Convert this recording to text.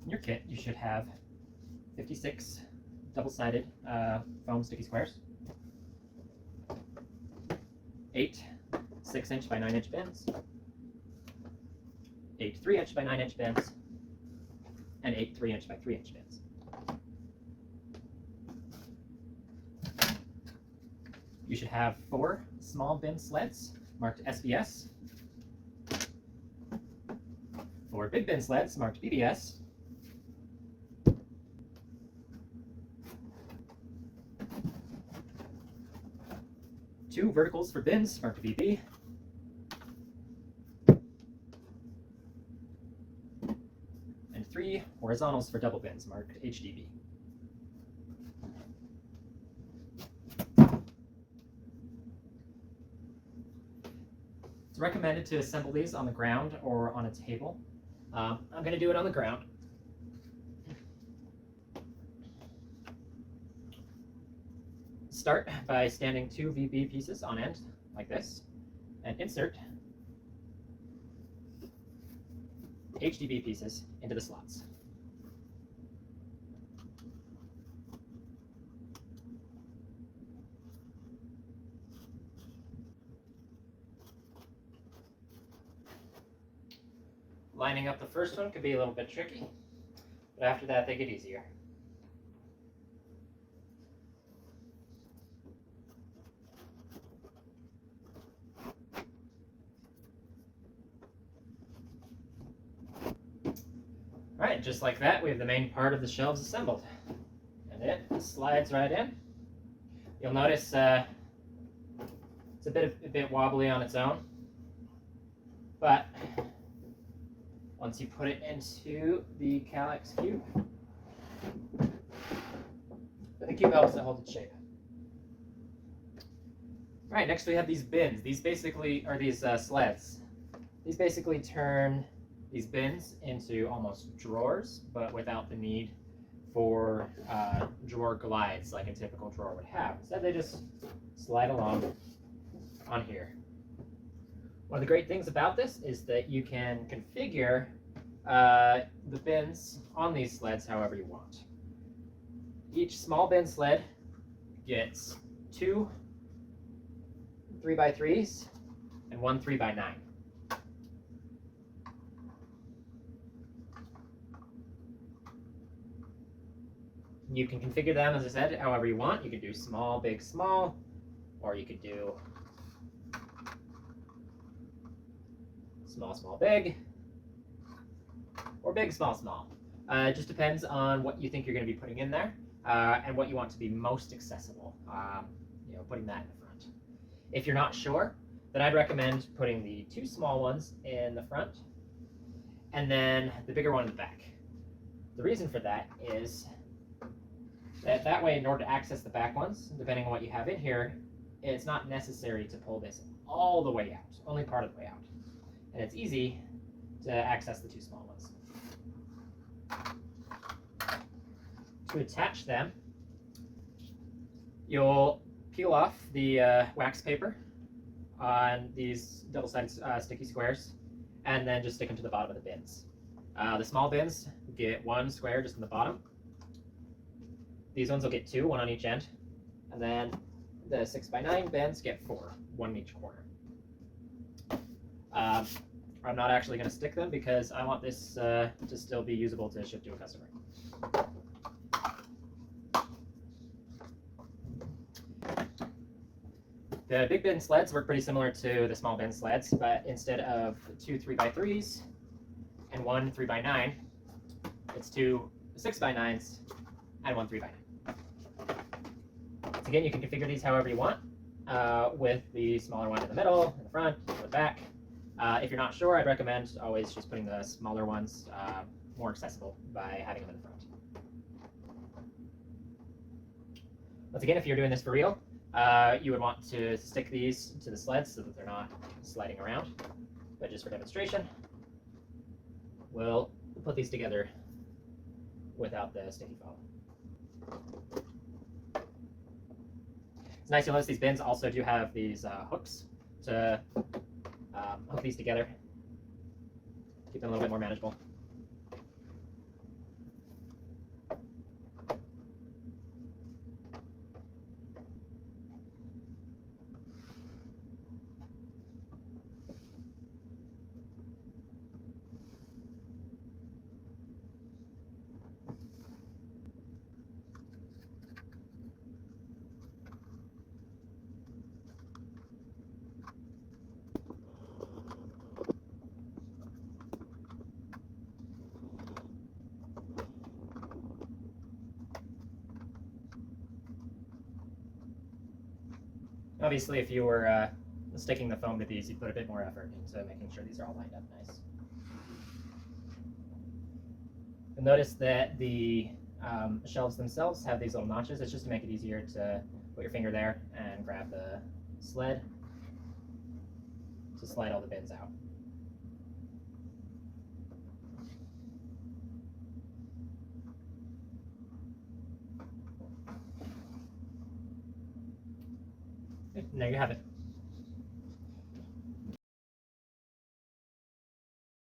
In your kit, you should have 56 double-sided foam sticky squares, 8 6-inch by 9-inch bins, 8 3-inch by 9-inch bins, and 8 3-inch by 3-inch bins. You should have 4 small bin sleds marked SBS, 4 big bin sleds marked BBS, 2 verticals for bins marked VB, and 3 horizontals for double bins marked HDB. It's recommended to assemble these on the ground or on a table. I'm going to do it on the ground. Start by standing 2 VB pieces on end, like this, and insert HDB pieces into the slots. Lining up the first one could be a little bit tricky, but after that they get easier. Alright, just like that, we have the main part of the shelves assembled. And it slides right in. You'll notice it's a bit wobbly on its own, but once you put it into the Kallax cube, the cube helps it hold its shape. Alright, next we have these bins. These basically are these sleds. These basically turn these bins into almost drawers, but without the need for drawer glides like a typical drawer would have. Instead, they just slide along on here. One of the great things about this is that you can configure the bins on these sleds however you want. Each small bin sled gets 2 3x3s and 1 3x9. You can configure them, as I said, however you want. You could do small, big, small, or you could do small, small, big, or big, small, small. It just depends on what you think you're going to be putting in there and what you want to be most accessible, putting that in the front. If you're not sure, then I'd recommend putting the 2 small ones in the front and then the bigger one in the back. The reason for that is that way, in order to access the back ones, depending on what you have in here, it's not necessary to pull this all the way out, only part of the way out. And it's easy to access the 2 small ones. To attach them, you'll peel off the wax paper on these double-sided sticky squares, and then just stick them to the bottom of the bins. The small bins get 1 square just in the bottom. These ones will get 2, 1 on each end, and then the 6x9 bins get 4, 1 in each corner. I'm not actually going to stick them because I want this to still be usable to ship to a customer. The big bin sleds work pretty similar to the small bin sleds, but instead of 2 3x3s and 1 3x9, it's 2 6x9s and 1 3x9. So again, you can configure these however you want, with the smaller one in the middle, in the front, in the back. If you're not sure, I'd recommend always just putting the smaller ones more accessible by having them in the front. Once again, if you're doing this for real, you would want to stick these to the sleds so that they're not sliding around. But just for demonstration, we'll put these together without the sticky foam. It's nice, you'll notice these bins also do have these hooks to hook these together, keep them a little bit more manageable. Obviously, if you were sticking the foam to these, you'd put a bit more effort into making sure these are all lined up nice. You'll notice that the shelves themselves have these little notches. It's just to make it easier to put your finger there and grab the sled to slide all the bins out. There you have it.